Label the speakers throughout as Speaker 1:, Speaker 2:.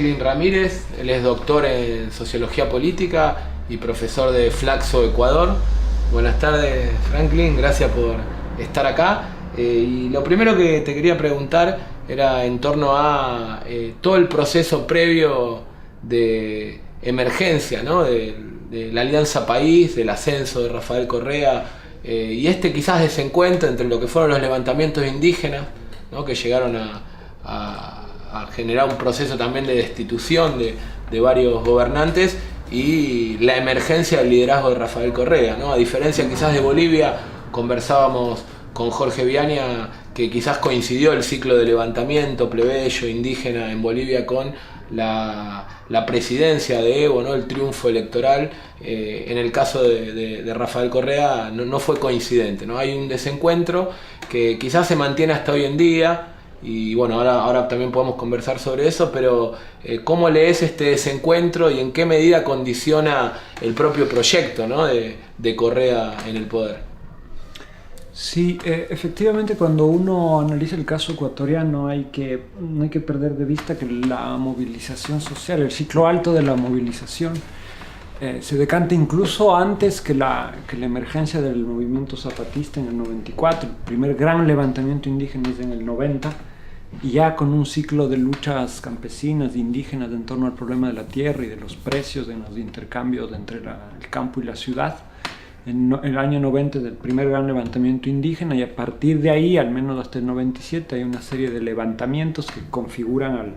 Speaker 1: Franklin Ramírez, él es doctor en Sociología Política y profesor de Flaxo, Ecuador. Buenas tardes, Franklin, gracias por estar acá. Y lo primero que te quería preguntar era en torno a todo el proceso previo de emergencia, ¿no? de la Alianza País, del ascenso de Rafael Correa, y quizás desencuentro entre lo que fueron los levantamientos indígenas, ¿no? Que llegaron a generar un proceso también de destitución de varios gobernantes, y la emergencia del liderazgo de Rafael Correa, ¿no? A diferencia quizás de Bolivia, conversábamos con Jorge Viania que quizás coincidió el ciclo de levantamiento plebeyo indígena en Bolivia con la presidencia de Evo, ¿no? El triunfo electoral. En el caso de Rafael Correa no fue coincidente, ¿no? Hay un desencuentro que quizás se mantiene hasta hoy en día, y bueno, ahora también podemos conversar sobre eso, pero ¿cómo lees este desencuentro y en qué medida condiciona el propio proyecto, ¿no? de Correa en el poder?
Speaker 2: Sí, efectivamente, cuando uno analiza el caso ecuatoriano no hay que perder de vista que la movilización social, el ciclo alto de la movilización, se decanta incluso antes que la emergencia del movimiento zapatista en el 94. El primer gran levantamiento indígena es en el 90, y ya con un ciclo de luchas campesinas, indígenas, en torno al problema de la tierra y de los precios en los intercambios entre el campo y la ciudad. En el año 90 del primer gran levantamiento indígena, y a partir de ahí, al menos hasta el 97, hay una serie de levantamientos que configuran al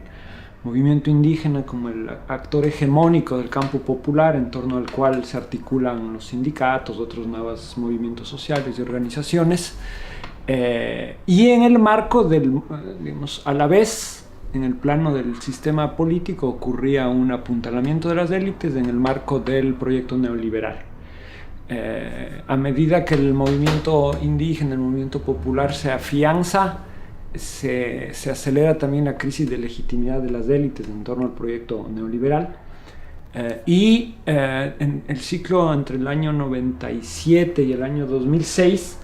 Speaker 2: movimiento indígena como el actor hegemónico del campo popular, en torno al cual se articulan los sindicatos, otros nuevos movimientos sociales y organizaciones. Y en el marco digamos, a la vez, en el plano del sistema político, ocurría un apuntalamiento de las élites en el marco del proyecto neoliberal. A medida que el movimiento indígena, el movimiento popular se afianza, se acelera también la crisis de legitimidad de las élites en torno al proyecto neoliberal. En el ciclo entre el año 97 y el año 2006,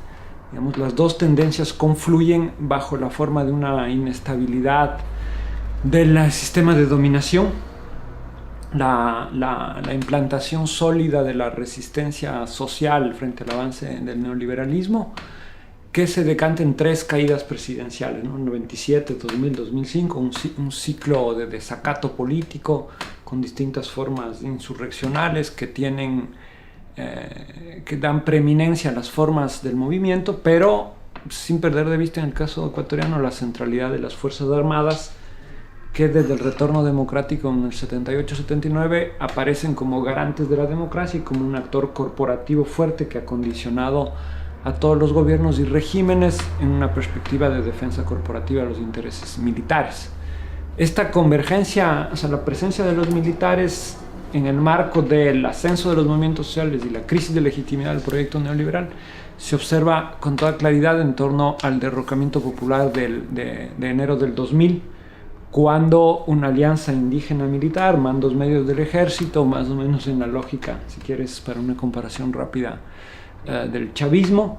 Speaker 2: digamos, las dos tendencias confluyen bajo la forma de una inestabilidad del sistema de dominación, la implantación sólida de la resistencia social frente al avance del neoliberalismo, que se decanta en tres caídas presidenciales, ¿no? 97, 2000, 2005, un ciclo de desacato político con distintas formas insurreccionales que dan preeminencia a las formas del movimiento, pero sin perder de vista en el caso ecuatoriano la centralidad de las Fuerzas Armadas, que desde el retorno democrático en el 78-79 aparecen como garantes de la democracia y como un actor corporativo fuerte que ha condicionado a todos los gobiernos y regímenes en una perspectiva de defensa corporativa de los intereses militares. Esta convergencia, o sea, la presencia de los militares en el marco del ascenso de los movimientos sociales y la crisis de legitimidad del proyecto neoliberal, se observa con toda claridad en torno al derrocamiento popular de enero del 2000, cuando una alianza indígena militar, mandos medios del ejército, más o menos en la lógica, si quieres, para una comparación rápida, del chavismo,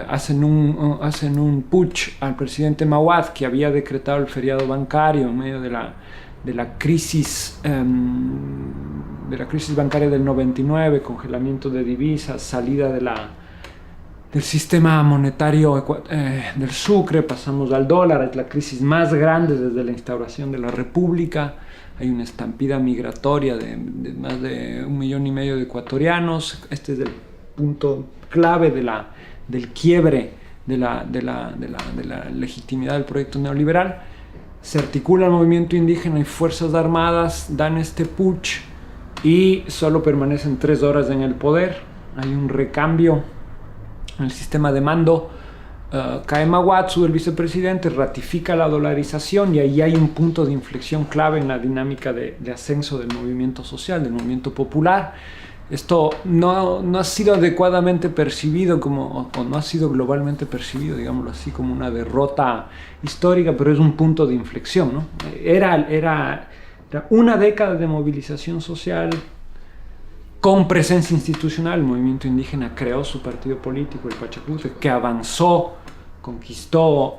Speaker 2: hacen un putsch al presidente Mawad, que había decretado el feriado bancario en medio de la crisis bancaria del 99, congelamiento de divisas, salida del sistema monetario del sucre, pasamos al dólar. Es la crisis más grande desde la instauración de la República. Hay una estampida migratoria de más de 1,5 millones de ecuatorianos. Este es el punto clave del quiebre de la legitimidad del proyecto neoliberal. Se articula el movimiento indígena y Fuerzas Armadas, dan este putsch y solo permanecen 3 horas en el poder. Hay un recambio en el sistema de mando. Cae Mawad, sube el vicepresidente, ratifica la dolarización, y ahí hay un punto de inflexión clave en la dinámica de ascenso del movimiento social, del movimiento popular. Esto no ha sido adecuadamente percibido o no ha sido globalmente percibido, digámoslo así, como una derrota histórica, pero es un punto de inflexión, ¿no? Era una década de movilización social con presencia institucional. El movimiento indígena creó su partido político, el Pachacuti, que avanzó conquistó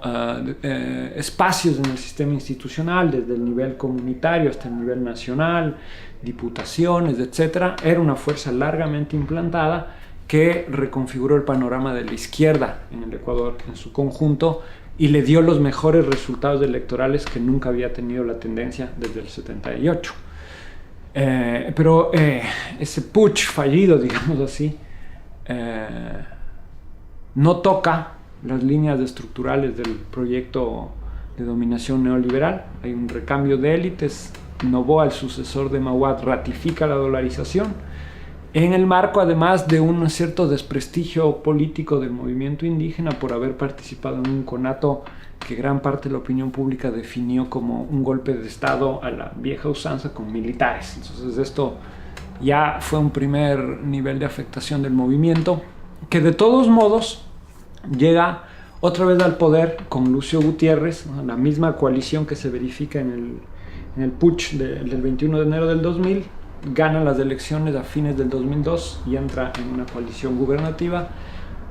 Speaker 2: espacios en el sistema institucional, desde el nivel comunitario hasta el nivel nacional, diputaciones, etc. Era una fuerza largamente implantada que reconfiguró el panorama de la izquierda en el Ecuador en su conjunto y le dio los mejores resultados electorales que nunca había tenido la tendencia desde el 78. Pero ese putsch fallido, digamos así, no toca las líneas estructurales del proyecto de dominación neoliberal. Hay un recambio de élites. Noboa, el sucesor de Mahuad, ratifica la dolarización en el marco además de un cierto desprestigio político del movimiento indígena por haber participado en un conato que gran parte de la opinión pública definió como un golpe de Estado a la vieja usanza con militares. Entonces esto ya fue un primer nivel de afectación del movimiento, que de todos modos llega otra vez al poder con Lucio Gutiérrez, ¿no? La misma coalición que se verifica en el putsch del 21 de enero del 2000, gana las elecciones a fines del 2002 y entra en una coalición gubernativa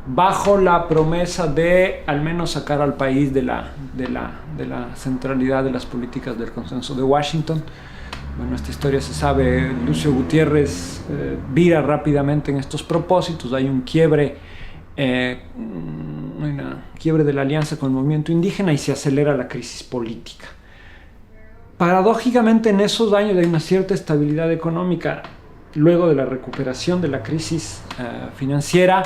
Speaker 2: bajo la promesa de al menos sacar al país de la centralidad de las políticas del consenso de Washington. Bueno, esta historia se sabe. Lucio Gutiérrez vira rápidamente en estos propósitos. Hay un quiebre de la alianza con el movimiento indígena y se acelera la crisis política. Paradójicamente, en esos años hay una cierta estabilidad económica. Luego de la recuperación de la crisis financiera,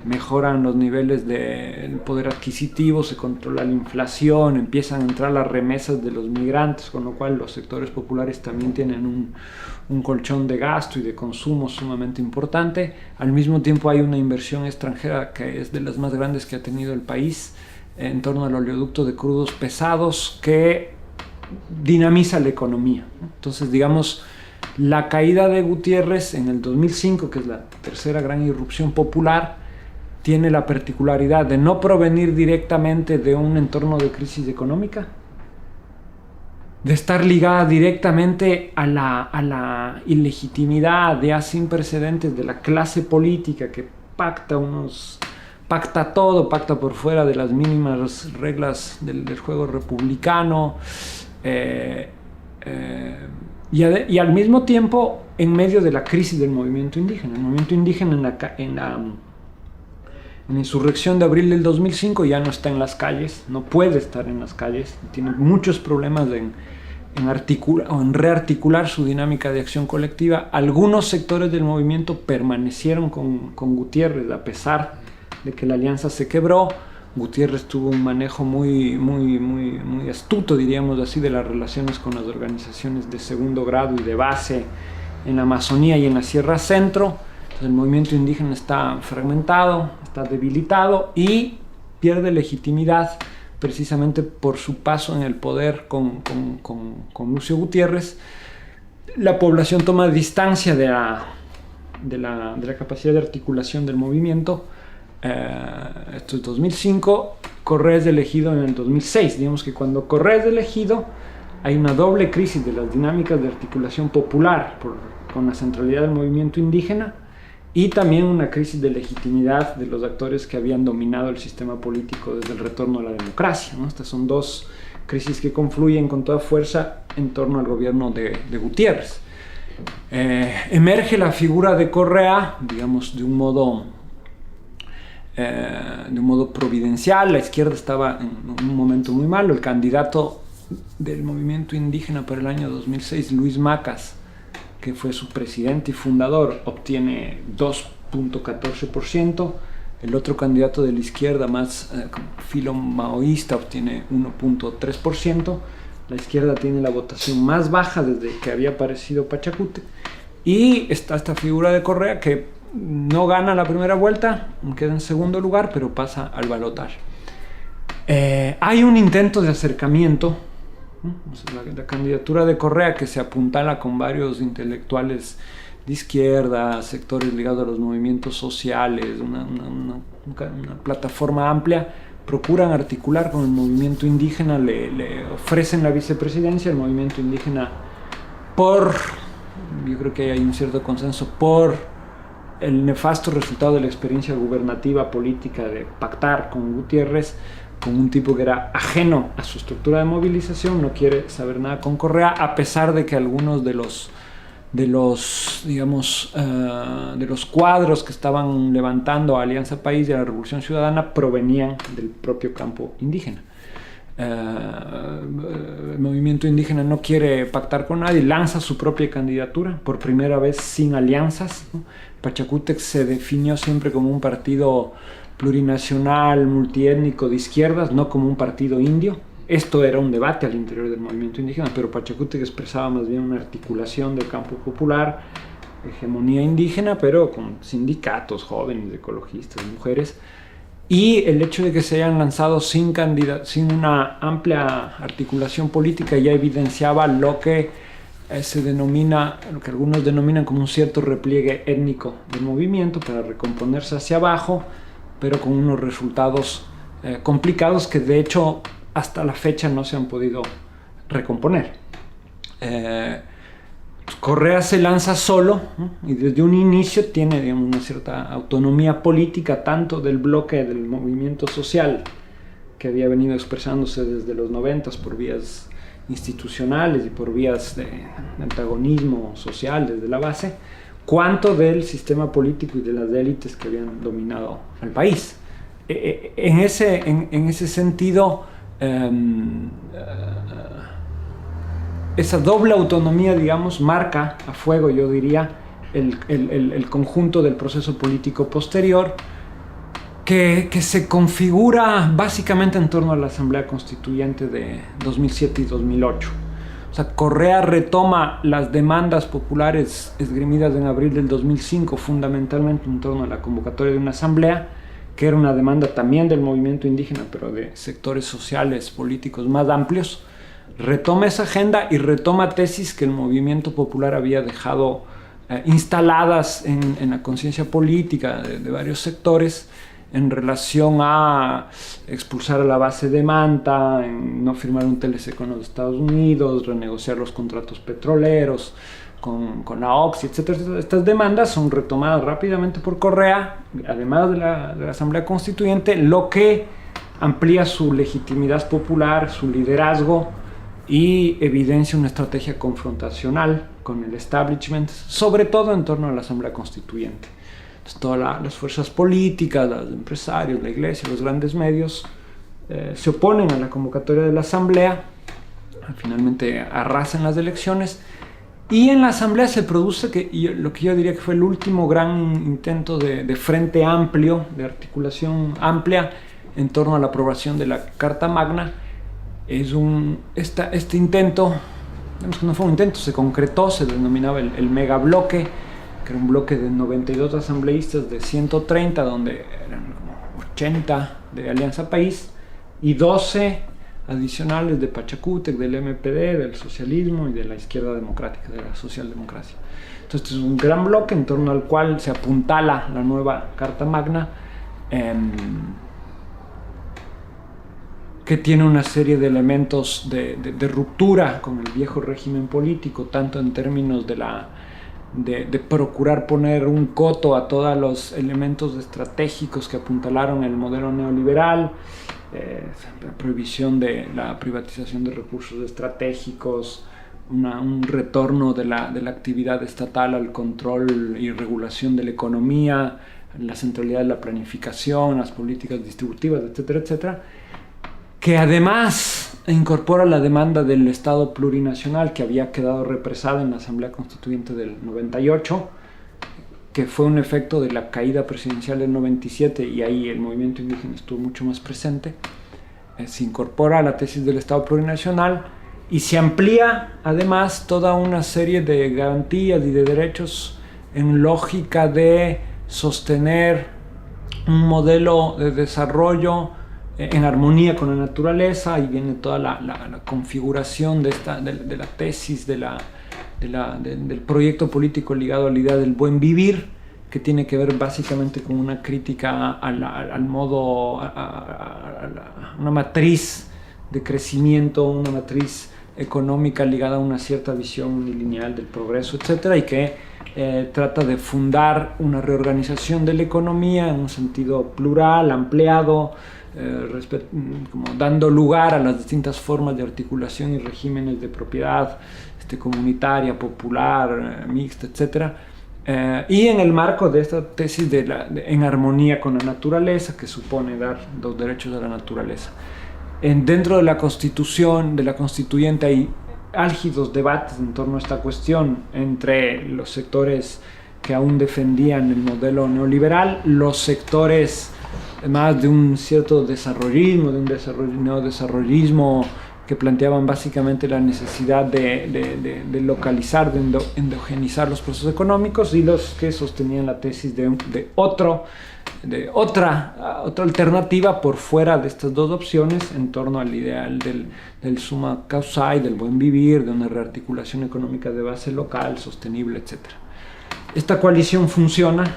Speaker 2: mejoran los niveles del poder adquisitivo, se controla la inflación, empiezan a entrar las remesas de los migrantes, con lo cual los sectores populares también tienen un colchón de gasto y de consumo sumamente importante. Al mismo tiempo hay una inversión extranjera que es de las más grandes que ha tenido el país en torno al oleoducto de crudos pesados que dinamiza la economía. Entonces, digamos, la caída de Gutiérrez en el 2005, que es la tercera gran irrupción popular, tiene la particularidad de no provenir directamente de un entorno de crisis económica, de estar ligada directamente a la ilegitimidad ya sin precedentes de la clase política que pacta todo, pacta por fuera de las mínimas reglas del juego republicano, y al mismo tiempo en medio de la crisis del movimiento indígena. El movimiento indígena en la insurrección de abril del 2005 ya no está en las calles, no puede estar en las calles, tiene muchos problemas en rearticular su dinámica de acción colectiva. Algunos sectores del movimiento permanecieron con Gutiérrez a pesar de que la alianza se quebró. Gutiérrez tuvo un manejo muy astuto, diríamos así, de las relaciones con las organizaciones de segundo grado y de base en la Amazonía y en la Sierra Centro. El movimiento indígena está fragmentado, está debilitado y pierde legitimidad precisamente por su paso en el poder con Lucio Gutiérrez. La población toma distancia de la capacidad de articulación del movimiento. Esto es 2005. Correa es elegido en el 2006. Digamos que cuando Correa es elegido hay una doble crisis de las dinámicas de articulación popular con la centralidad del movimiento indígena y también una crisis de legitimidad de los actores que habían dominado el sistema político desde el retorno a la democracia, ¿no? Estas son dos crisis que confluyen con toda fuerza en torno al gobierno de Gutiérrez. Emerge la figura de Correa, digamos, de un modo providencial. La izquierda estaba en un momento muy malo. El candidato del movimiento indígena para el año 2006, Luis Macas, que fue su presidente y fundador, obtiene 2.14%. El otro candidato de la izquierda, más filo maoísta, obtiene 1.3%. La izquierda tiene la votación más baja desde que había aparecido Pachacútec. Y está esta figura de Correa que no gana la primera vuelta, queda en segundo lugar, pero pasa al balotaje. Hay un intento de acercamiento. La candidatura de Correa, que se apuntala con varios intelectuales de izquierda, sectores ligados a los movimientos sociales, una plataforma amplia, procuran articular con el movimiento indígena, le ofrecen la vicepresidencia. El movimiento indígena, yo creo que hay un cierto consenso, por el nefasto resultado de la experiencia gubernativa política de pactar con Gutiérrez, con un tipo que era ajeno a su estructura de movilización, no quiere saber nada con Correa, a pesar de que algunos de los cuadros que estaban levantando a Alianza País y a la Revolución Ciudadana provenían del propio campo indígena. El movimiento indígena no quiere pactar con nadie, lanza su propia candidatura, por primera vez sin alianzas, ¿no? Pachacútec se definió siempre como un partido plurinacional, multiétnico de izquierdas, no como un partido indio. Esto era un debate al interior del movimiento indígena, pero Pachacútec expresaba más bien una articulación del campo popular, hegemonía indígena, pero con sindicatos jóvenes, ecologistas, mujeres. Y el hecho de que se hayan lanzado sin una amplia articulación política ya evidenciaba lo que se denomina, lo que algunos denominan como un cierto repliegue étnico del movimiento para recomponerse hacia abajo, pero con unos resultados complicados que de hecho hasta la fecha no se han podido recomponer. Correa se lanza solo, ¿no? Y desde un inicio tiene, digamos, una cierta autonomía política, tanto del bloque del movimiento social que había venido expresándose desde los 90 por vías institucionales y por vías de antagonismo social desde la base, cuanto del sistema político y de las élites que habían dominado al país. En ese sentido, esa doble autonomía, digamos, marca a fuego, yo diría, el conjunto del proceso político posterior que se configura básicamente en torno a la Asamblea Constituyente de 2007 y 2008. O sea, Correa retoma las demandas populares esgrimidas en abril del 2005, fundamentalmente en torno a la convocatoria de una asamblea, que era una demanda también del movimiento indígena, pero de sectores sociales, políticos más amplios. Retoma esa agenda y retoma tesis que el movimiento popular había dejado instaladas en la conciencia política de varios sectores en relación a expulsar a la base de Manta, en no firmar un TLC con los Estados Unidos, renegociar los contratos petroleros con la Oxy, etc. Estas demandas son retomadas rápidamente por Correa, además de la Asamblea Constituyente, lo que amplía su legitimidad popular, su liderazgo, y evidencia una estrategia confrontacional con el establishment, sobre todo en torno a la Asamblea Constituyente. Entonces, todas las fuerzas políticas, los empresarios, la iglesia, los grandes medios se oponen a la convocatoria de la Asamblea, finalmente arrasan las elecciones, y en la Asamblea se produce lo que yo diría que fue el último gran intento de frente amplio, de articulación amplia en torno a la aprobación de la Carta Magna. Este intento, digamos que no fue un intento, se concretó, se denominaba el megabloque, que era un bloque de 92 asambleístas de 130, donde eran como 80 de Alianza País y 12 adicionales de Pachacútec, del MPD, del socialismo y de la izquierda democrática, de la socialdemocracia. Entonces, este es un gran bloque en torno al cual se apuntala la nueva Carta Magna, que tiene una serie de elementos de ruptura con el viejo régimen político, tanto en términos de procurar poner un coto a todos los elementos estratégicos que apuntalaron el modelo neoliberal, la prohibición de la privatización de recursos estratégicos, un retorno de la actividad estatal al control y regulación de la economía, la centralidad de la planificación, las políticas distributivas, etcétera, etcétera, que además incorpora la demanda del Estado plurinacional que había quedado represada en la Asamblea Constituyente del 98, que fue un efecto de la caída presidencial del 97, y ahí el movimiento indígena estuvo mucho más presente. Se incorpora la tesis del Estado plurinacional y se amplía además toda una serie de garantías y de derechos en lógica de sostener un modelo de desarrollo en armonía con la naturaleza. Y viene toda la configuración de la tesis del proyecto político ligado a la idea del buen vivir, que tiene que ver básicamente con una crítica al modo, a una matriz de crecimiento, una matriz económica ligada a una cierta visión unilineal del progreso, etcétera, y que trata de fundar una reorganización de la economía en un sentido plural, ampliado, como dando lugar a las distintas formas de articulación y regímenes de propiedad comunitaria, popular, mixta, etcétera. Y en el marco de esta tesis en armonía con la naturaleza, que supone dar los derechos a la naturaleza. Dentro de la Constitución, de la Constituyente, hay álgidos debates en torno a esta cuestión entre los sectores que aún defendían el modelo neoliberal, los sectores más de un cierto desarrollismo, de un neodesarrollismo que planteaban básicamente la necesidad de localizar, de endogenizar los procesos económicos, y los que sostenían la tesis de otra alternativa por fuera de estas dos opciones en torno al ideal del summa causae, del buen vivir, de una rearticulación económica de base local, sostenible, etc. Esta coalición funciona,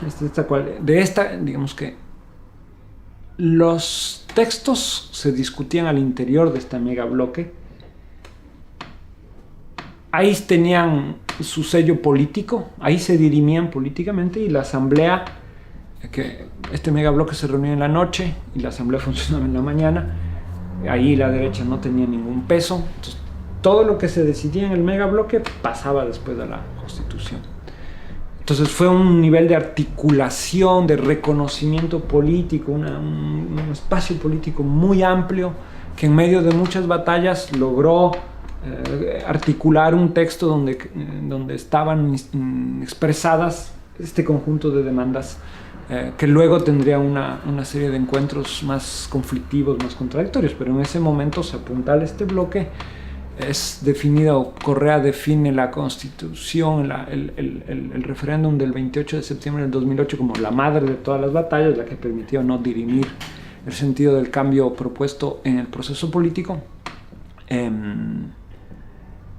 Speaker 2: digamos que los textos se discutían al interior de este megabloque. Ahí tenían su sello político, ahí se dirimían políticamente, y la asamblea, que este megabloque se reunía en la noche y la asamblea funcionaba en la mañana, ahí la derecha no tenía ningún peso. Entonces, todo lo que se decidía en el megabloque pasaba después a la Constitución. Entonces fue un nivel de articulación, de reconocimiento político, un espacio político muy amplio, que en medio de muchas batallas logró articular un texto donde estaban expresadas este conjunto de demandas, que luego tendría una serie de encuentros más conflictivos, más contradictorios, pero en ese momento se apuntala este bloque. Es definido, Correa define la Constitución, el referéndum del 28 de septiembre del 2008 como la madre de todas las batallas, la que permitió no dirimir el sentido del cambio propuesto en el proceso político.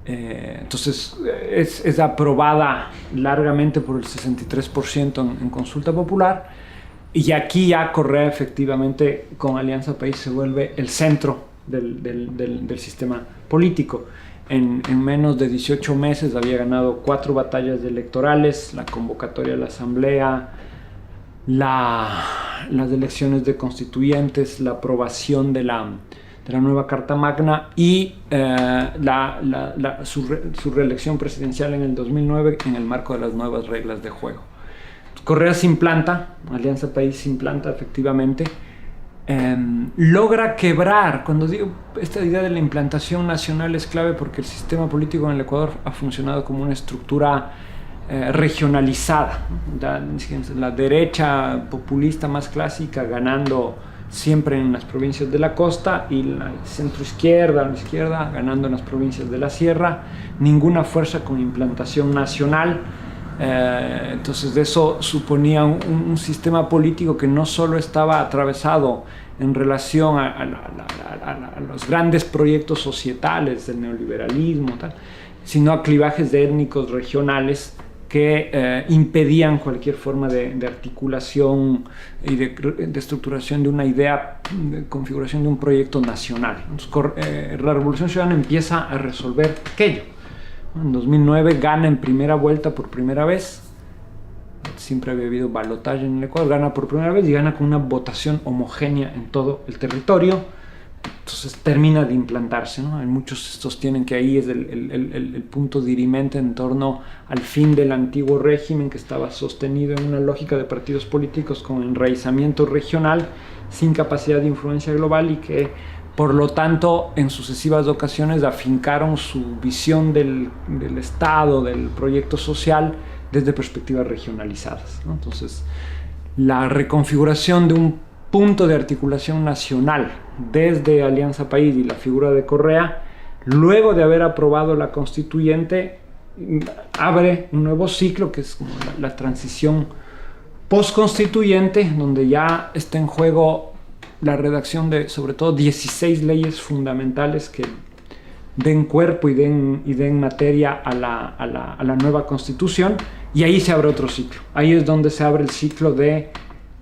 Speaker 2: Entonces es aprobada largamente por el 63% en consulta popular, y aquí ya Correa efectivamente con Alianza País se vuelve el centro del sistema político. En menos de 18 meses había ganado 4 batallas electorales, la convocatoria a la asamblea, las elecciones de constituyentes, la aprobación de la nueva Carta Magna y su reelección presidencial en el 2009 en el marco de las nuevas reglas de juego. Correa se implanta, Alianza País se implanta efectivamente, logra quebrar. Cuando digo esta idea de la implantación nacional es clave porque el sistema político en el Ecuador ha funcionado como una estructura regionalizada, la derecha populista más clásica ganando siempre en las provincias de la costa, y la centroizquierda, la izquierda ganando en las provincias de la sierra, ninguna fuerza con implantación nacional. Entonces eso suponía un sistema político que no solo estaba atravesado en relación a los grandes proyectos societales del neoliberalismo, sino a clivajes étnicos regionales que impedían cualquier forma de articulación y de estructuración de una idea, de configuración de un proyecto nacional. Entonces, la Revolución Ciudadana empieza a resolver aquello. En 2009 gana en primera vuelta por primera vez. Siempre había habido balotaje en el Ecuador. Gana por primera vez y gana con una votación homogénea en todo el territorio. Entonces termina de implantarse, ¿no? Hay muchos sostienen que ahí es el punto dirimente en torno al fin del antiguo régimen, que estaba sostenido en una lógica de partidos políticos con enraizamiento regional, sin capacidad de influencia global, y que por lo tanto, en sucesivas ocasiones afincaron su visión del Estado, del proyecto social, desde perspectivas regionalizadas, ¿no? Entonces, la reconfiguración de un punto de articulación nacional desde Alianza País y la figura de Correa, luego de haber aprobado la Constituyente, abre un nuevo ciclo que es como la transición post-constituyente, donde ya está en juego la redacción de, sobre todo, 16 leyes fundamentales que den cuerpo y den materia a la nueva Constitución, y ahí se abre otro ciclo. Ahí es donde se abre el ciclo de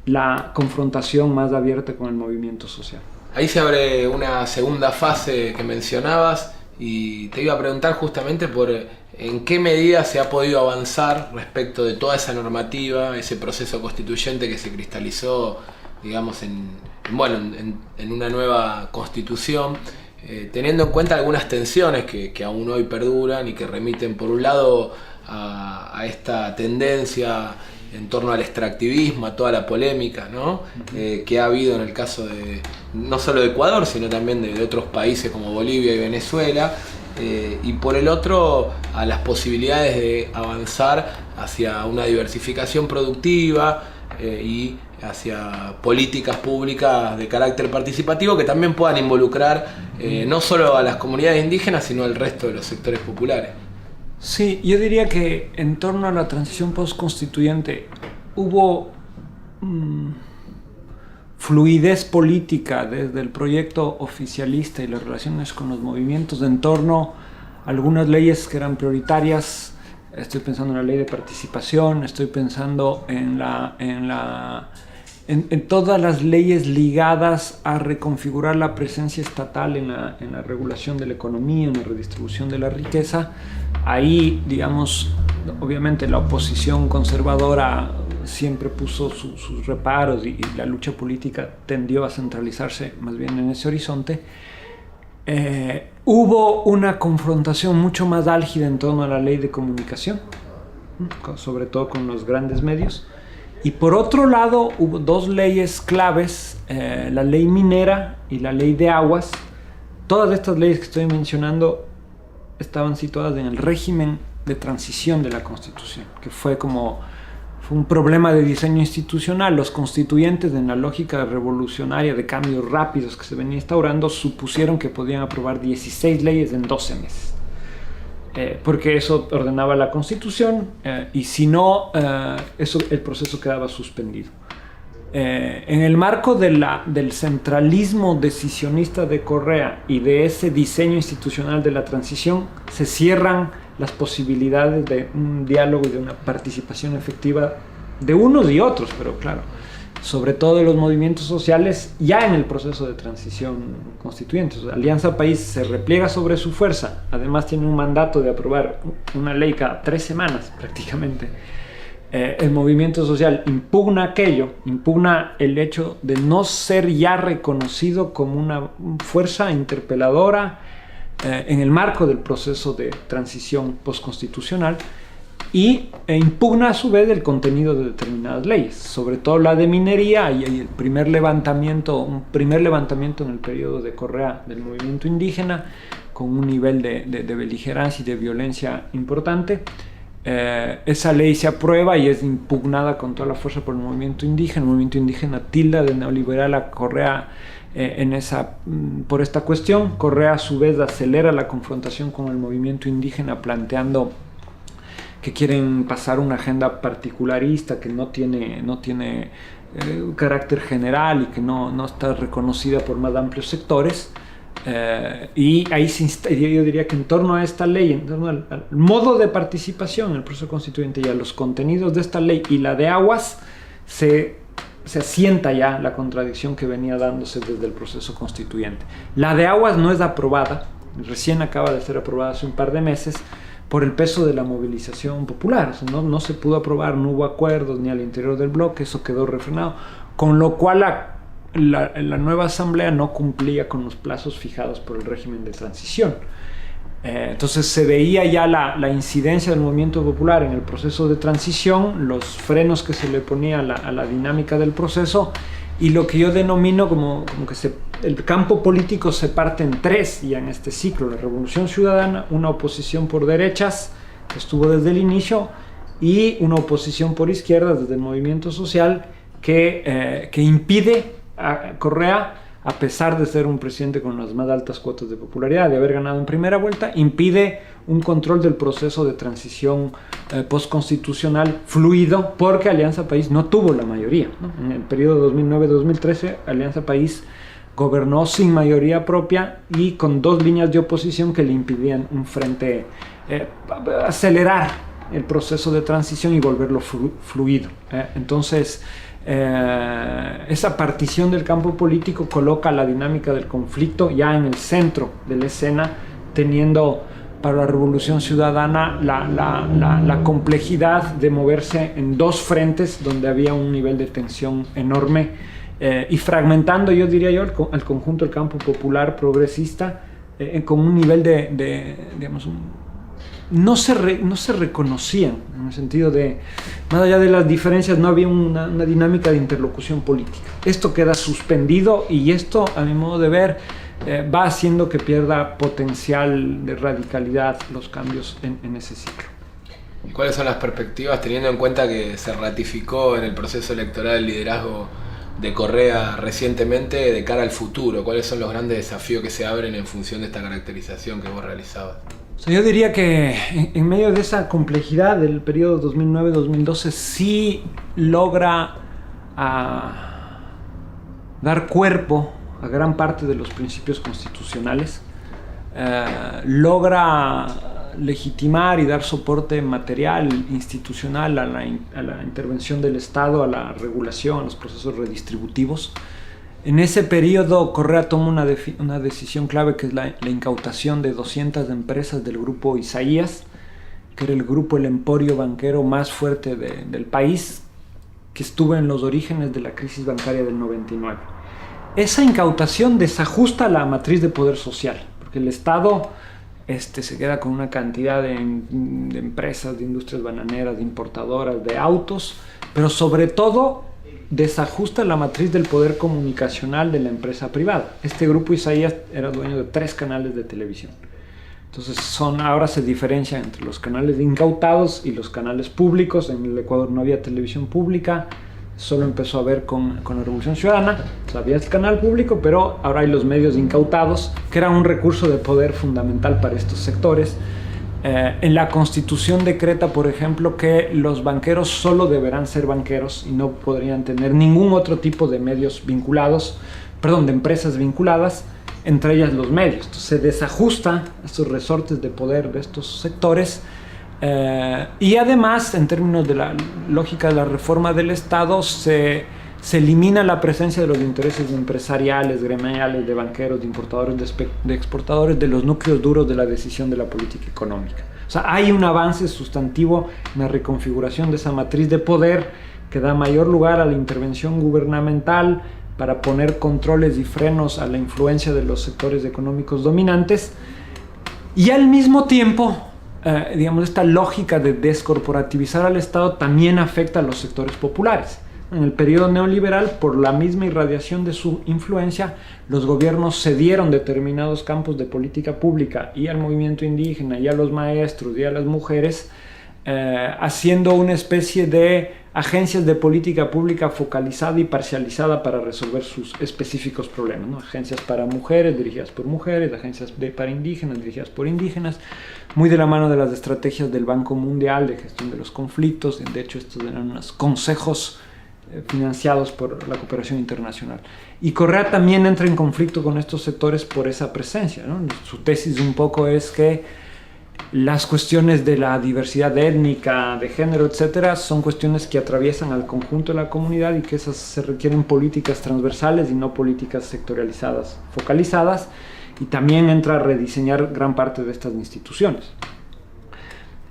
Speaker 2: la confrontación más abierta con el movimiento social.
Speaker 1: Ahí se abre una segunda fase que mencionabas, y te iba a preguntar justamente por en qué medida se ha podido avanzar respecto de toda esa normativa, ese proceso constituyente que se cristalizó, digamos, en una nueva constitución, teniendo en cuenta algunas tensiones que aún hoy perduran y que remiten por un lado a esta tendencia en torno al extractivismo, a toda la polémica, ¿no? Que ha habido en el caso de no solo de Ecuador, sino también de otros países como Bolivia y Venezuela, y por el otro a las posibilidades de avanzar hacia una diversificación productiva y hacia políticas públicas de carácter participativo que también puedan involucrar no solo a las comunidades indígenas, sino al resto de los sectores populares.
Speaker 2: Sí, yo diría que en torno a la transición postconstituyente hubo fluidez política desde el proyecto oficialista y las relaciones con los movimientos en torno a algunas leyes que eran prioritarias. Estoy pensando en la ley de participación, estoy pensando en todas las leyes ligadas a reconfigurar la presencia estatal en la regulación de la economía, en la redistribución de la riqueza. Ahí, digamos, obviamente la oposición conservadora siempre puso sus reparos y la lucha política tendió a centralizarse más bien en ese horizonte. Hubo una confrontación mucho más álgida en torno a la ley de comunicación, sobre todo con los grandes medios. Y por otro lado, hubo dos leyes claves, la ley minera y la ley de aguas. Todas estas leyes que estoy mencionando estaban situadas en el régimen de transición de la Constitución, que fue un problema de diseño institucional. Los constituyentes, en la lógica revolucionaria de cambios rápidos que se venía instaurando, supusieron que podían aprobar 16 leyes en 12 meses. Porque eso ordenaba la Constitución, y si no, el proceso quedaba suspendido. En el marco del centralismo decisionista de Correa y de ese diseño institucional de la transición, se cierran las posibilidades de un diálogo y de una participación efectiva de unos y otros, pero claro, sobre todo de los movimientos sociales ya en el proceso de transición constituyente. O sea, Alianza País se repliega sobre su fuerza, además tiene un mandato de aprobar una ley cada 3 semanas prácticamente. El movimiento social impugna aquello, impugna el hecho de no ser ya reconocido como una fuerza interpeladora en el marco del proceso de transición postconstitucional, y impugna a su vez el contenido de determinadas leyes, sobre todo la de minería y un primer levantamiento en el periodo de Correa del movimiento indígena, con un nivel de beligerancia y de violencia importante. Esa ley se aprueba y es impugnada con toda la fuerza por el movimiento indígena. El movimiento indígena tilda de neoliberal a Correa por esta cuestión. Correa a su vez acelera la confrontación con el movimiento indígena, planteando que quieren pasar una agenda particularista que no tiene carácter general y que no está reconocida por más amplios sectores. Y ahí yo diría que en torno a esta ley, en torno al modo de participación en el proceso constituyente y a los contenidos de esta ley y la de aguas, se asienta ya la contradicción que venía dándose desde el proceso constituyente. La de aguas no es aprobada, recién acaba de ser aprobada hace un par de meses, por el peso de la movilización popular. O sea, no se pudo aprobar, no hubo acuerdos ni al interior del bloque, eso quedó refrenado, con lo cual la nueva asamblea no cumplía con los plazos fijados por el régimen de transición. Entonces se veía ya la incidencia del movimiento popular en el proceso de transición, los frenos que se le ponía a la dinámica del proceso, y lo que yo denomino como que el campo político se parte en 3 ya en este ciclo: la Revolución Ciudadana, una oposición por derechas que estuvo desde el inicio, y una oposición por izquierdas desde el movimiento social que impide a Correa, a pesar de ser un presidente con las más altas cuotas de popularidad, de haber ganado en primera vuelta, impide un control del proceso de transición postconstitucional fluido, porque Alianza País no tuvo la mayoría, ¿no? En el periodo 2009-2013, Alianza País gobernó sin mayoría propia y con 2 líneas de oposición que le impidían un frente, acelerar el proceso de transición y volverlo fluido. Entonces, esa partición del campo político coloca la dinámica del conflicto ya en el centro de la escena teniendo para la Revolución Ciudadana la complejidad de moverse en dos frentes donde había un nivel de tensión enorme y fragmentando, yo diría yo, al conjunto del campo popular progresista con un nivel digamos, no se reconocían, en el sentido de, más allá de las diferencias, no había una dinámica de interlocución política. Esto queda suspendido y esto, a mi modo de ver, va haciendo que pierda potencial de radicalidad los cambios en ese ciclo.
Speaker 1: ¿Y cuáles son las perspectivas, teniendo en cuenta que se ratificó en el proceso electoral el liderazgo de Correa recientemente de cara al futuro? ¿Cuáles son los grandes desafíos que se abren en función de esta caracterización que vos realizabas?
Speaker 2: O sea, yo diría que en medio de esa complejidad del periodo 2009-2012 sí logra dar cuerpo a gran parte de los principios constitucionales, logra legitimar y dar soporte material, institucional a la intervención del Estado, a la regulación, a los procesos redistributivos. En ese periodo Correa toma una decisión clave, que es la incautación de 200 empresas del grupo Isaías, que era el emporio banquero más fuerte del país, que estuvo en los orígenes de la crisis bancaria del 99. Esa incautación desajusta la matriz de poder social, porque el Estado se queda con una cantidad de empresas, de industrias bananeras, de importadoras, de autos, pero sobre todo desajusta la matriz del poder comunicacional de la empresa privada. Este grupo Isaías era dueño de 3 canales de televisión. Entonces ahora se diferencia entre los canales incautados y los canales públicos. En el Ecuador no había televisión pública, solo empezó a haber con la Revolución Ciudadana. O sea, había el canal público, pero ahora hay los medios incautados, que eran un recurso de poder fundamental para estos sectores. En la Constitución decreta, por ejemplo, que los banqueros solo deberán ser banqueros y no podrían tener ningún otro tipo de medios vinculados, de empresas vinculadas, entre ellas los medios. Entonces se desajusta estos resortes de poder de estos sectores y además, en términos de la lógica de la reforma del Estado, se elimina la presencia de los intereses empresariales, gremiales, de banqueros, de importadores, de exportadores, de los núcleos duros de la decisión de la política económica. O sea, hay un avance sustantivo en la reconfiguración de esa matriz de poder que da mayor lugar a la intervención gubernamental para poner controles y frenos a la influencia de los sectores económicos dominantes, y al mismo tiempo esta lógica de descorporativizar al Estado también afecta a los sectores populares. En el periodo neoliberal, por la misma irradiación de su influencia, los gobiernos cedieron determinados campos de política pública y al movimiento indígena, y a los maestros, y a las mujeres, haciendo una especie de agencias de política pública focalizada y parcializada para resolver sus específicos problemas, ¿no? Agencias para mujeres dirigidas por mujeres, agencias para indígenas dirigidas por indígenas, muy de la mano de las estrategias del Banco Mundial de gestión de los conflictos. De hecho, estos eran unos consejos financiados por la cooperación internacional. Y Correa también entra en conflicto con estos sectores por esa presencia, ¿no? Su tesis un poco es que las cuestiones de la diversidad étnica, de género, etcétera, son cuestiones que atraviesan al conjunto de la comunidad y que esas se requieren políticas transversales y no políticas sectorializadas, focalizadas, y también entra a rediseñar gran parte de estas instituciones.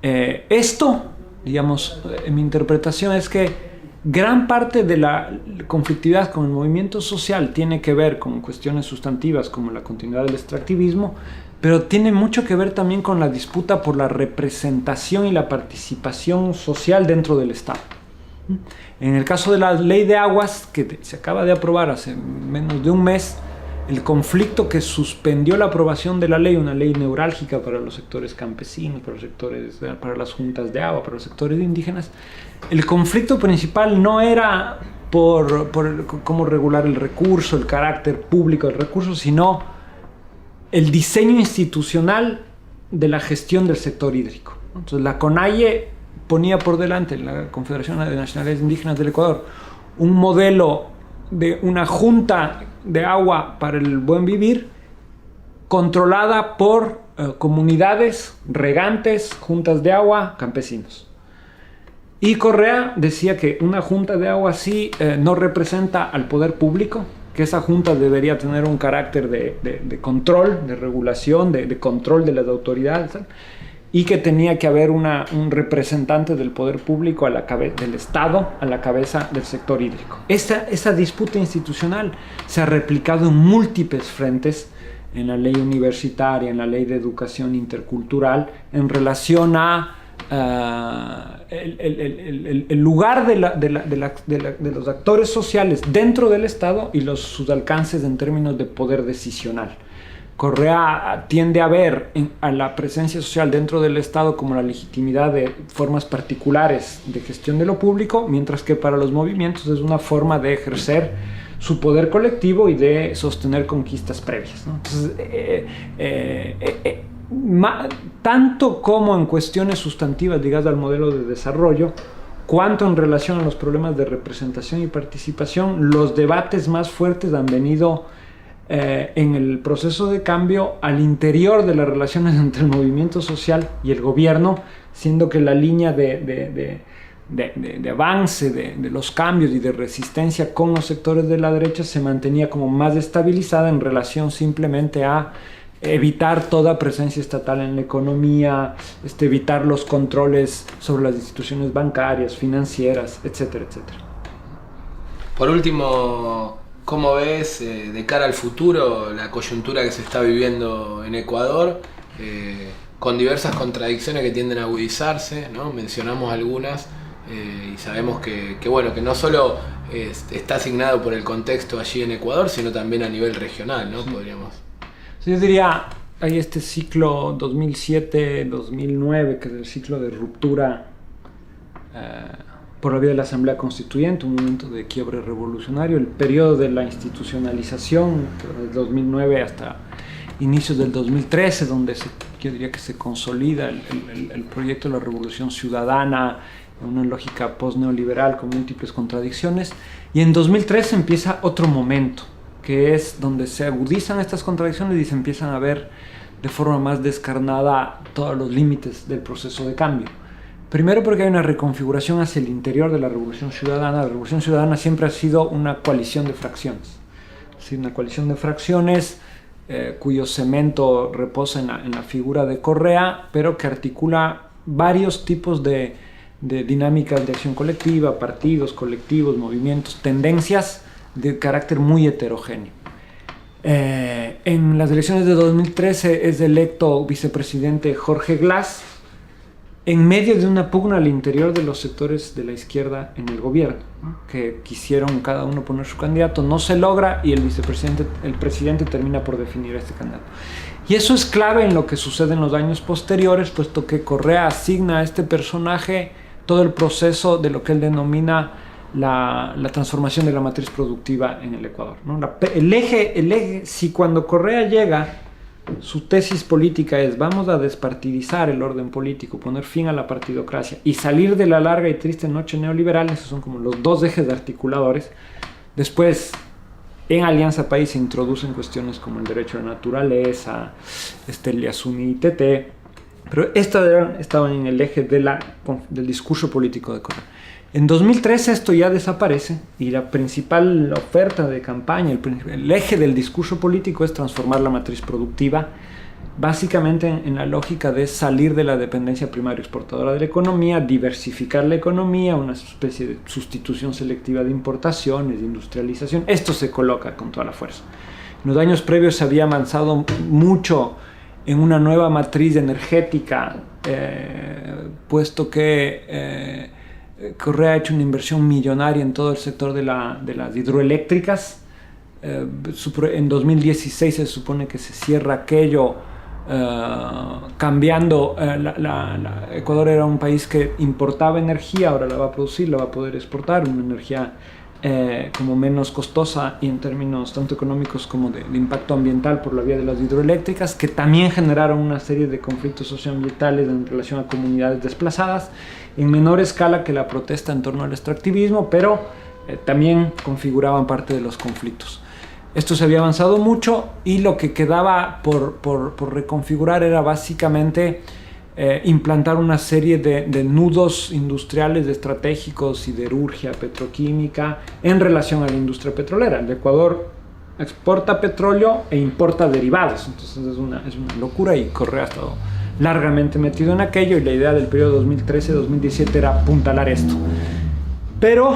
Speaker 2: Esto, digamos, en mi interpretación es que gran parte de la conflictividad con el movimiento social tiene que ver con cuestiones sustantivas como la continuidad del extractivismo, pero tiene mucho que ver también con la disputa por la representación y la participación social dentro del Estado. En el caso de la ley de aguas, que se acaba de aprobar hace menos de un mes, el conflicto que suspendió la aprobación de la ley, una ley neurálgica para los sectores campesinos, para las juntas de agua, para los sectores indígenas, el conflicto principal no era por cómo regular el recurso, el carácter público del recurso, sino el diseño institucional de la gestión del sector hídrico. Entonces la CONAIE ponía por delante, la Confederación de Nacionalidades Indígenas del Ecuador, un modelo de una junta de agua para el buen vivir controlada por comunidades, regantes, juntas de agua, campesinos. Y Correa decía que una junta de agua así no representa al poder público, que esa junta debería tener un carácter de control, de regulación, de control de las autoridades, ¿sabes? Y que tenía que haber un representante del poder público del Estado a la cabeza del sector hídrico. Esa disputa institucional se ha replicado en múltiples frentes, en la ley universitaria, en la ley de educación intercultural, en relación a el lugar de los actores sociales dentro del Estado y sus alcances en términos de poder decisional. Correa tiende a ver a la presencia social dentro del Estado como la legitimidad de formas particulares de gestión de lo público, mientras que para los movimientos es una forma de ejercer su poder colectivo y de sostener conquistas previas, ¿no? Entonces, tanto como en cuestiones sustantivas ligadas al modelo de desarrollo, cuanto en relación a los problemas de representación y participación, los debates más fuertes han venido en el proceso de cambio al interior de las relaciones entre el movimiento social y el gobierno, siendo que la línea de avance de los cambios y de resistencia con los sectores de la derecha se mantenía como más estabilizada en relación simplemente a evitar toda presencia estatal en la economía, evitar los controles sobre las instituciones bancarias, financieras, etcétera, etcétera.
Speaker 1: Por último, ¿cómo ves de cara al futuro la coyuntura que se está viviendo en Ecuador, con diversas contradicciones que tienden a agudizarse, ¿no? Mencionamos algunas y sabemos que no solo está asignado por el contexto allí en Ecuador, sino también a nivel regional, ¿no? Sí. Podríamos.
Speaker 2: Sí, yo diría, hay este ciclo 2007-2009, que es el ciclo de ruptura por la vía de la Asamblea Constituyente, un momento de quiebre revolucionario, el periodo de la institucionalización, desde 2009 hasta inicios del 2013, donde yo diría que se consolida el proyecto de la Revolución Ciudadana en una lógica post-neoliberal con múltiples contradicciones, y en 2013 empieza otro momento, que es donde se agudizan estas contradicciones y se empiezan a ver de forma más descarnada todos los límites del proceso de cambio. Primero porque hay una reconfiguración hacia el interior de la Revolución Ciudadana. La Revolución Ciudadana siempre ha sido una coalición de fracciones. Es decir, una coalición de fracciones cuyo cemento reposa en la figura de Correa, pero que articula varios tipos de dinámicas de acción colectiva, partidos, colectivos, movimientos, tendencias de carácter muy heterogéneo. En las elecciones de 2013 es electo vicepresidente Jorge Glass, en medio de una pugna al interior de los sectores de la izquierda en el gobierno, ¿no? Que quisieron cada uno poner su candidato, no se logra y el presidente termina por definir a este candidato. Y eso es clave en lo que sucede en los años posteriores, puesto que Correa asigna a este personaje todo el proceso de lo que él denomina la transformación de la matriz productiva en el Ecuador, ¿no? El eje, si cuando Correa llega, su tesis política es: vamos a despartidizar el orden político, poner fin a la partidocracia y salir de la larga y triste noche neoliberal. Esos son como los dos ejes articuladores. Después, en Alianza País se introducen cuestiones como el derecho a la naturaleza, el Yasuni ITT, pero estaban en el eje del discurso político de Correa. En 2013 esto ya desaparece y la principal oferta de campaña, el eje del discurso político es transformar la matriz productiva, básicamente en la lógica de salir de la dependencia primaria exportadora de la economía, diversificar la economía, una especie de sustitución selectiva de importaciones, de industrialización. Esto se coloca con toda la fuerza. En los años previos se había avanzado mucho en una nueva matriz energética, puesto que Correa ha hecho una inversión millonaria en todo el sector de las hidroeléctricas. En 2016 se supone que se cierra aquello, cambiando. Ecuador era un país que importaba energía, ahora la va a producir, la va a poder exportar, una energía como menos costosa y en términos tanto económicos como de impacto ambiental por la vía de las hidroeléctricas, que también generaron una serie de conflictos socioambientales en relación a comunidades desplazadas, en menor escala que la protesta en torno al extractivismo, pero también configuraban parte de los conflictos. Esto se había avanzado mucho y lo que quedaba por reconfigurar era básicamente implantar una serie de nudos industriales estratégicos, siderurgia, petroquímica, en relación a la industria petrolera. El Ecuador exporta petróleo e importa derivados. Entonces es una locura, y Correa ha estado largamente metido en aquello, y la idea del periodo 2013-2017 era apuntalar esto. Pero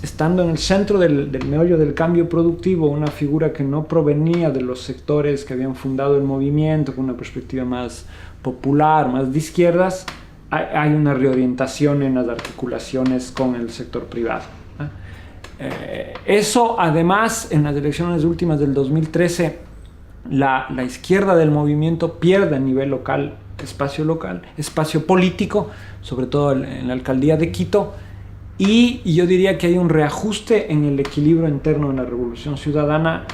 Speaker 2: estando en el centro del meollo del cambio productivo, una figura que no provenía de los sectores que habían fundado el movimiento, con una perspectiva más popular, más de izquierdas, hay una reorientación en las articulaciones con el sector privado. Eso, además, en las elecciones últimas del 2013, la izquierda del movimiento pierde a nivel local, espacio político, sobre todo en la alcaldía de Quito, y yo diría que hay un reajuste en el equilibrio interno de la Revolución Ciudadana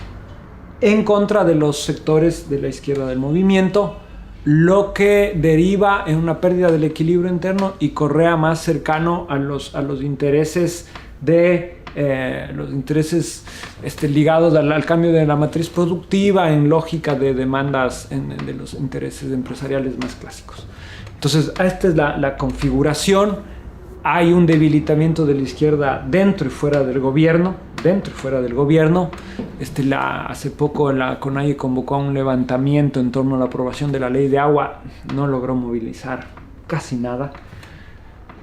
Speaker 2: en contra de los sectores de la izquierda del movimiento, lo que deriva en una pérdida del equilibrio interno y Correa más cercano a los intereses ligados al cambio de la matriz productiva, en lógica de demandas de los intereses empresariales más clásicos. Entonces, esta es la configuración. Hay un debilitamiento de la izquierda dentro y fuera del gobierno. Hace poco la CONAIE convocó a un levantamiento en torno a la aprobación de la ley de agua. No logró movilizar casi nada.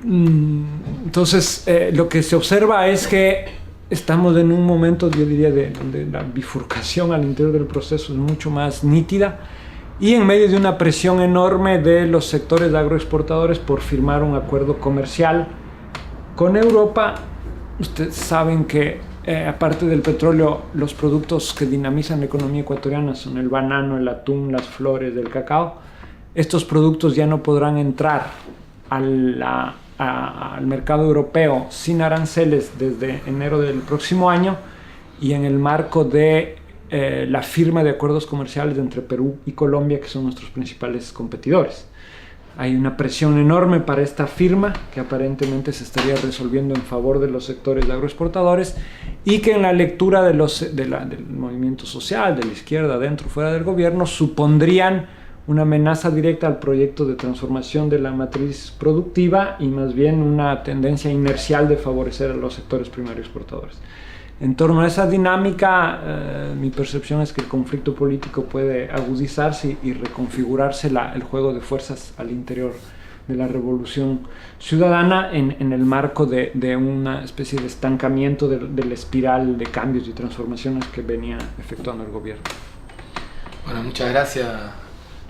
Speaker 2: Entonces, lo que se observa es que estamos en un momento, yo diría, donde la bifurcación al interior del proceso es mucho más nítida, y en medio de una presión enorme de los sectores agroexportadores por firmar un acuerdo comercial con Europa. Ustedes saben que aparte del petróleo, los productos que dinamizan la economía ecuatoriana son el banano, el atún, las flores, el cacao. Estos productos ya no podrán entrar al mercado europeo sin aranceles desde enero del próximo año, y en el marco de la firma de acuerdos comerciales entre Perú y Colombia, que son nuestros principales competidores. Hay una presión enorme para esta firma, que aparentemente se estaría resolviendo en favor de los sectores agroexportadores, y que en la lectura del movimiento social, de la izquierda, dentro o fuera del gobierno, supondrían una amenaza directa al proyecto de transformación de la matriz productiva, y más bien una tendencia inercial de favorecer a los sectores primarios exportadores. En torno a esa dinámica, mi percepción es que el conflicto político puede agudizarse y reconfigurarse el juego de fuerzas al interior de la Revolución Ciudadana en el marco de una especie de estancamiento de la espiral de cambios y transformaciones que venía efectuando el gobierno.
Speaker 1: Bueno, muchas gracias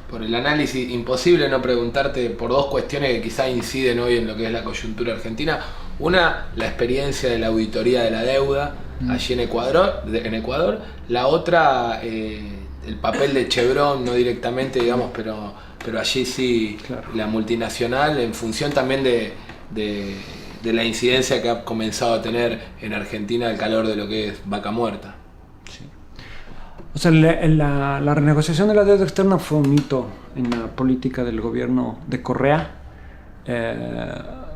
Speaker 1: por el análisis. Imposible no preguntarte por dos cuestiones que quizá inciden hoy en lo que es la coyuntura argentina. Una, la experiencia de la auditoría de la deuda allí en Ecuador. La otra, el papel de Chevron, no directamente, digamos, pero allí sí, claro, la multinacional, en función también de la incidencia que ha comenzado a tener en Argentina el calor de lo que es Vaca Muerta.
Speaker 2: Sí. O sea, la renegociación de la deuda externa fue un hito en la política del gobierno de Correa.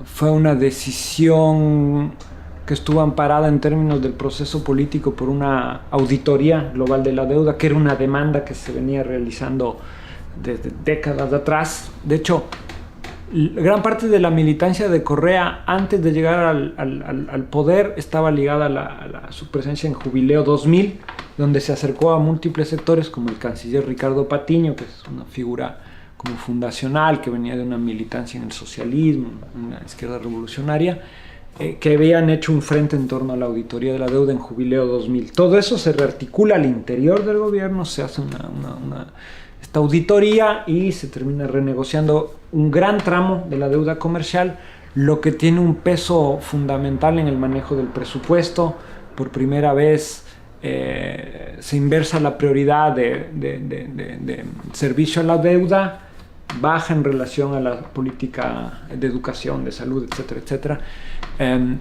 Speaker 2: Fue una decisión que estuvo amparada en términos del proceso político por una auditoría global de la deuda, que era una demanda que se venía realizando desde décadas atrás. De hecho, gran parte de la militancia de Correa antes de llegar al poder estaba ligada a su presencia en Jubileo 2000, donde se acercó a múltiples sectores, como el canciller Ricardo Patiño, que es una figura como fundacional, que venía de una militancia en el socialismo, una izquierda revolucionaria, que habían hecho un frente en torno a la auditoría de la deuda en Jubileo 2000. Todo eso se rearticula al interior del gobierno, se hace esta auditoría y se termina renegociando un gran tramo de la deuda comercial, lo que tiene un peso fundamental en el manejo del presupuesto. Por primera vez se inversa la prioridad de servicio a la deuda, baja en relación a la política de educación, de salud, etcétera, etcétera.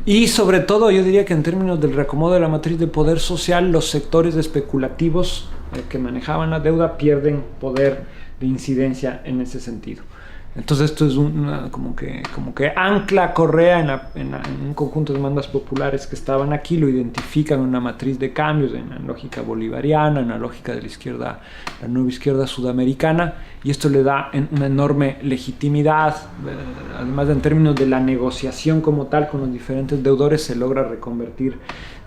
Speaker 2: Y sobre todo, yo diría que en términos del reacomodo de la matriz de poder social, los sectores especulativos que manejaban la deuda pierden poder de incidencia en ese sentido. Entonces esto es como que ancla a Correa en un conjunto de demandas populares que estaban aquí, lo identifican en una matriz de cambios, en la lógica bolivariana, en la lógica de la izquierda, la nueva izquierda sudamericana, y esto le da una enorme legitimidad, además en términos de la negociación como tal con los diferentes deudores, se logra reconvertir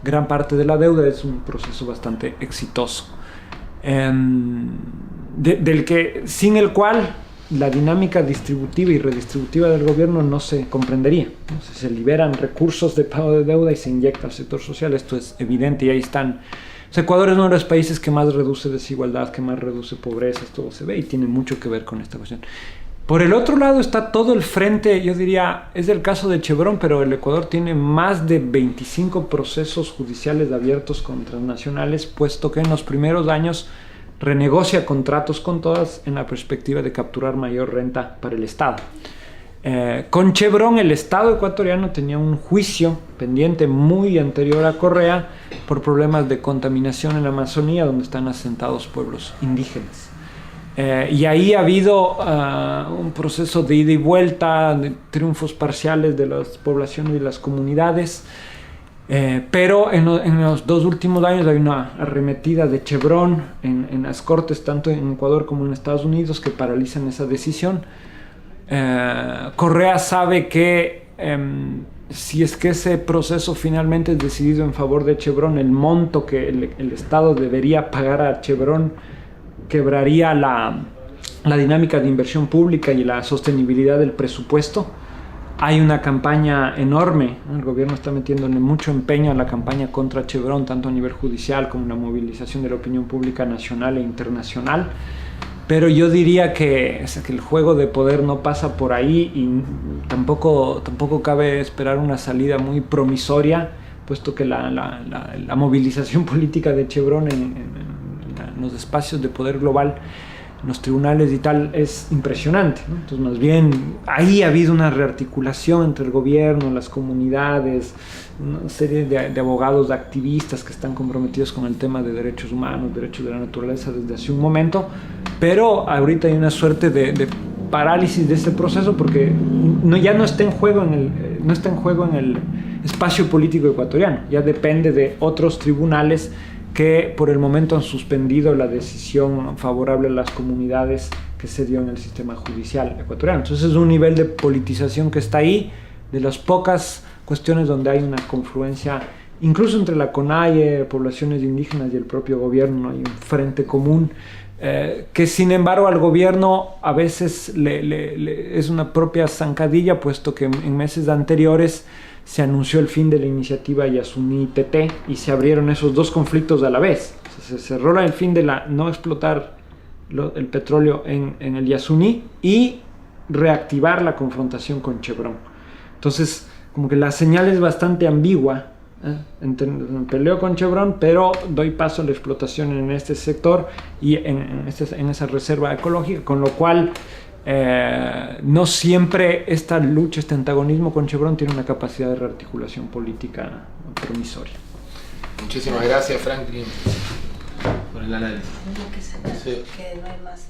Speaker 2: gran parte de la deuda, es un proceso bastante exitoso, sin el cual la dinámica distributiva y redistributiva del gobierno no se comprendería, ¿no? Si se liberan recursos de pago de deuda y se inyecta al sector social, esto es evidente y ahí están. O sea, Ecuador es uno de los países que más reduce desigualdad, que más reduce pobreza, todo se ve y tiene mucho que ver con esta cuestión. Por el otro lado está todo el frente, yo diría, es el caso de Chevron, pero el Ecuador tiene más de 25 procesos judiciales abiertos con transnacionales, puesto que en los primeros años renegocia contratos con todas en la perspectiva de capturar mayor renta para el Estado. Con Chevron el Estado ecuatoriano tenía un juicio pendiente muy anterior a Correa por problemas de contaminación en la Amazonía, donde están asentados pueblos indígenas. Y ahí ha habido un proceso de ida y vuelta, de triunfos parciales de las poblaciones y las comunidades. Pero en los 2 últimos años hay una arremetida de Chevron en las cortes, tanto en Ecuador como en Estados Unidos, que paralizan esa decisión. Correa sabe que si es que ese proceso finalmente es decidido en favor de Chevron, el monto que el Estado debería pagar a Chevron quebraría la dinámica de inversión pública y la sostenibilidad del presupuesto. Hay una campaña enorme, ¿no? El gobierno está metiéndole mucho empeño a la campaña contra Chevron, tanto a nivel judicial como una movilización de la opinión pública nacional e internacional. Pero yo diría que el juego de poder no pasa por ahí y tampoco cabe esperar una salida muy promisoria, puesto que la movilización política de Chevron en los espacios de poder global, en los tribunales y tal, es impresionante, ¿no? Entonces, más bien, ahí ha habido una rearticulación entre el gobierno, las comunidades, una serie de abogados, de activistas que están comprometidos con el tema de derechos humanos, derechos de la naturaleza desde hace un momento, pero ahorita hay una suerte de parálisis de este proceso porque ya no está en juego en el espacio político ecuatoriano, ya depende de otros tribunales que por el momento han suspendido la decisión favorable a las comunidades que se dio en el sistema judicial ecuatoriano. Entonces es un nivel de politización que está ahí, de las pocas cuestiones donde hay una confluencia, incluso entre la CONAIE, poblaciones indígenas y el propio gobierno, ¿no? Hay un frente común que sin embargo al gobierno a veces es una propia zancadilla, puesto que en meses anteriores se anunció el fin de la iniciativa Yasuní-TT y se abrieron esos dos conflictos a la vez. O sea, se cerró el fin de no explotar el petróleo en el Yasuní y reactivar la confrontación con Chevron. Entonces, como que la señal es bastante ambigua. Peleo con Chevron, pero doy paso a la explotación en este sector y en esa reserva ecológica, con lo cual no siempre esta lucha, este antagonismo con Chevron tiene una capacidad de rearticulación política promisoria.
Speaker 1: Muchísimas gracias, Franklin, por el análisis.
Speaker 3: Que no hay más.